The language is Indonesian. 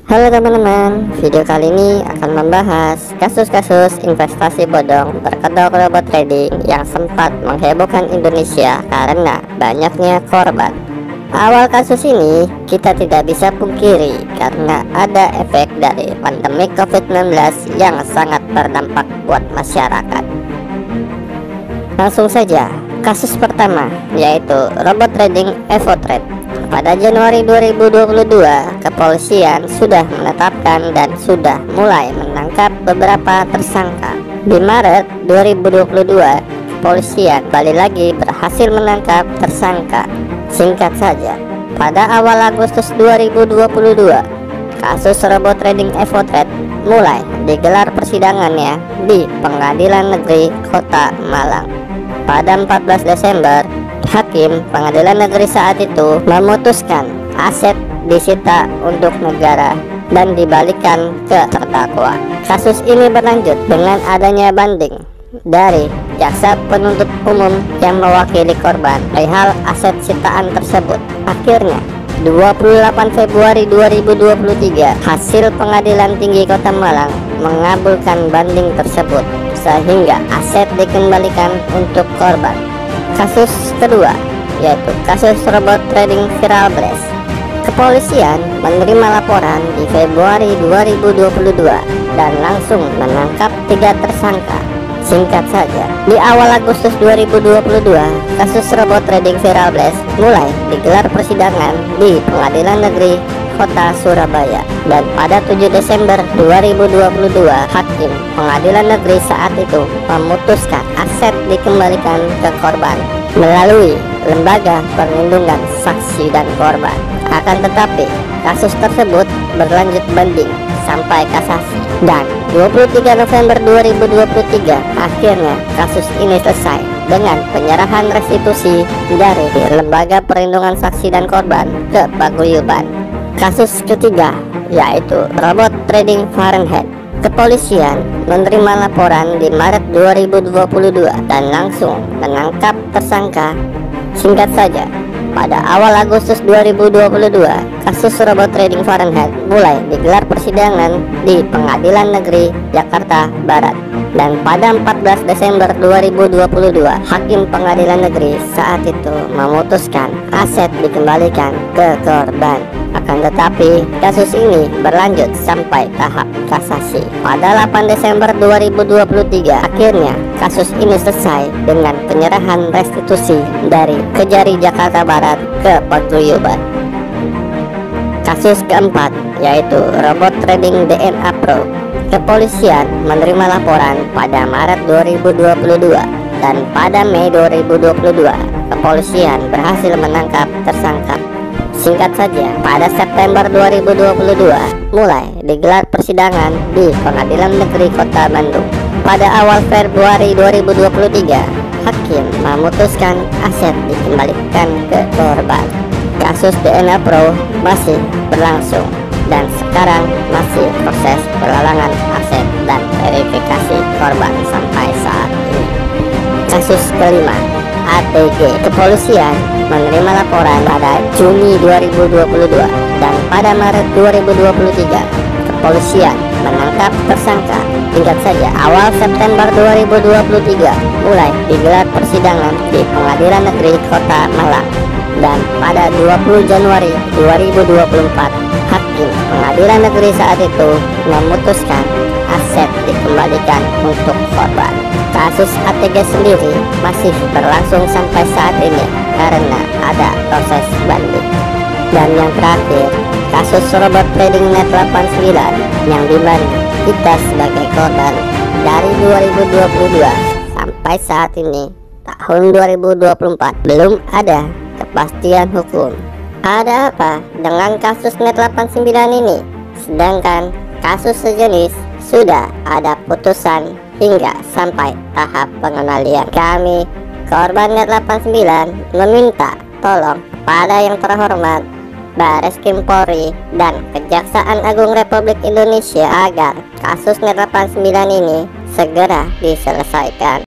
Halo teman-teman, video kali ini akan membahas kasus-kasus investasi bodong berkedok robot trading yang sempat menghebohkan Indonesia karena banyaknya korban. Awal kasus ini kita tidak bisa pungkiri karena ada efek dari pandemi COVID-19 yang sangat berdampak buat masyarakat. Langsung saja, kasus pertama yaitu robot trading EvoTrade. Pada Januari 2022, kepolisian sudah menetapkan dan sudah mulai menangkap beberapa tersangka. Di Maret 2022, kepolisian kembali lagi berhasil menangkap tersangka. Singkat saja, pada awal Agustus 2022, kasus robot trading EvoTrade mulai digelar persidangannya di Pengadilan Negeri Kota Malang. Pada 14 Desember, Hakim Pengadilan Negeri saat itu memutuskan aset disita untuk negara dan dibalikan ke terdakwa. Kasus ini berlanjut dengan adanya banding dari jaksa penuntut umum yang mewakili korban perihal aset sitaan tersebut. Akhirnya 28 Februari 2023, hasil Pengadilan Tinggi Kota Malang mengabulkan banding tersebut sehingga aset dikembalikan untuk korban. Kasus kedua yaitu kasus robot trading Viral Blast. Kepolisian menerima laporan di Februari 2022 dan langsung menangkap 3 tersangka. Singkat saja, di awal Agustus 2022, kasus robot trading Viral Blast mulai digelar persidangan di Pengadilan Negeri Kota Surabaya, dan pada 7 Desember 2022, Hakim Pengadilan Negeri saat itu memutuskan aset dikembalikan ke korban melalui Lembaga Perlindungan Saksi dan Korban. Akan tetapi, kasus tersebut berlanjut banding sampai kasasi, dan 23 November 2023 akhirnya kasus ini selesai dengan penyerahan restitusi dari Lembaga Perlindungan Saksi dan Korban ke Paguyuban. Kasus ketiga yaitu robot trading Fahrenheit. Kepolisian menerima laporan di Maret 2022 dan langsung menangkap tersangka. Singkat saja, pada awal Agustus 2022, kasus robot trading Fahrenheit mulai digelar persidangan di Pengadilan Negeri Jakarta Barat, dan pada 14 Desember 2022, Hakim Pengadilan Negeri saat itu memutuskan aset dikembalikan ke korban. Akan tetapi, kasus ini berlanjut sampai tahap kasasi. Pada 8 Desember 2023, akhirnya kasus ini selesai dengan penyerahan restitusi dari Kejari Jakarta Barat ke Paguyuban. Kasus keempat yaitu robot trading DNA Pro. Kepolisian menerima laporan pada Maret 2022 dan pada Mei 2022, kepolisian berhasil menangkap tersangka. Singkat saja, pada September 2022 mulai digelar persidangan di Pengadilan Negeri Kota Bandung. Pada awal Februari 2023, Hakim memutuskan aset dikembalikan ke korban. Kasus DNA Pro masih berlangsung dan sekarang masih proses pelelangan aset dan verifikasi korban sampai saat ini. Kasus kelima, ATG. Kepolisian menerima laporan pada Juni 2022 dan pada Maret 2023, kepolisian menangkap tersangka. Singkat saja, awal September 2023 mulai digelar persidangan di Pengadilan Negeri Kota Malang, dan pada 20 Januari 2024, Hakim Pengadilan Negeri saat itu memutuskan aset dikembalikan untuk korban. Kasus ATG sendiri masih berlangsung sampai saat ini karena ada proses banding. Dan yang terakhir, kasus robot trading Net89 yang dimana kita sebagai korban dari 2022 sampai saat ini tahun 2024 belum ada kepastian hukum. Ada apa dengan kasus Net89 ini? Sedangkan kasus sejenis sudah ada putusan hingga sampai tahap pengenalian. Kami, korban Net89, meminta tolong pada yang terhormat Bareskrim Polri dan Kejaksaan Agung Republik Indonesia agar kasus Net89 ini segera diselesaikan.